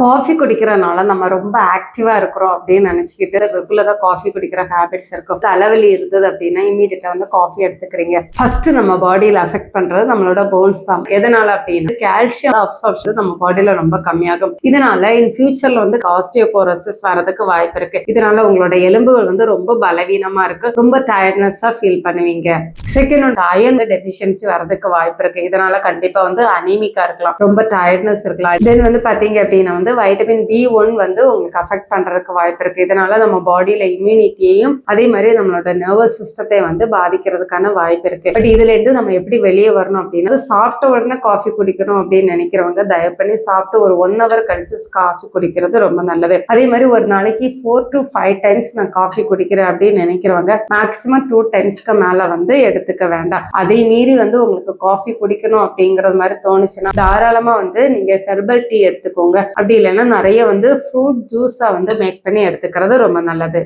Coffee குடிக்கிறனால நம்ம ரொம்ப ஆக்டிவா இருக்கிறோம் அப்படின்னு நினைச்சுக்கிட்டு ரெகுலரா காஃபி குடிக்கிற ஹேபிட்ஸ் இருக்கும். தலைவலி இருந்தது அப்படின்னா இமீடியட்டா வந்து காஃபி எடுத்துக்கிறீங்க. ஃபர்ஸ்ட் நம்ம பாடியில அஃபெக்ட் பண்றது நம்மளோட போன்ஸ் தான். எதனால அப்படின்னா கால்சியம் அப்சார்ப்ஷன் நம்ம பாடியில ரொம்ப கம்மியாகும். இதனால இன் ஃபியூச்சர்ல வந்து ஆஸ்டியோபோரோசிஸ் வரதுக்கு வாய்ப்பு இருக்கு. இதனால உங்களோட எலும்புகள் வந்து ரொம்ப பலவீனமா இருக்கு, ரொம்ப டயர்ட்னஸா ஃபீல் பண்ணுவீங்க. செகண்ட் வந்து அயர்ன் டெஃபிஷியன்சி வரதுக்கு வாய்ப்பு இருக்கு. இதனால கண்டிப்பா வந்து அனீமிக்கா இருக்கலாம், ரொம்ப டயர்ட்னஸ் இருக்கலாம். தென் வந்து பாத்தீங்க அப்படின்னா வந்து வைட்டமின் B1 வந்து உங்களுக்கு அஃபெக்ட் பண்றதுக்கு வாய்ப்பு இருக்கு. இதனால நம்ம பாடியில இம்யூனிட்டியையும் அதே மாதிரி நம்மளோட நர்வஸ் சிஸ்டத்தை வந்து பாதிக்கிறதுக்கான வாய்ப்பு இருக்கு. பட் இதுல இருந்து நம்ம எப்படி வெளியே வரணும் அப்படின்னா, சாப்பிட்ட உடனே காஃபி குடிக்கணும் அப்படின்னு நினைக்கிறவங்க தயவு பண்ணி சாப்பிட்டு ஒரு 1 hour கழிச்சு காஃபி குடிக்கிறது ரொம்ப நல்லது. அதே மாதிரி ஒரு நாளைக்கு 4 to 5 times நான் காஃபி குடிக்கிறேன் அப்படின்னு நினைக்கிறவங்க மேக்சிமம் 2 timesக்கு மேல வந்து எடுத்துக்க வேண்டாம். அதை மீறி வந்து உங்களுக்கு காஃபி குடிக்கணும் அப்படிங்கறது மாதிரி தோணுச்சுன்னா தாராளமா வந்து நீங்க ஹெர்பல் டீ எடுத்துக்கோங்க. அப்படி இல்லைன்னா நிறைய வந்து ஃப்ரூட் ஜூஸா வந்து மேக் பண்ணி எடுத்துக்கிறது ரொம்ப நல்லது.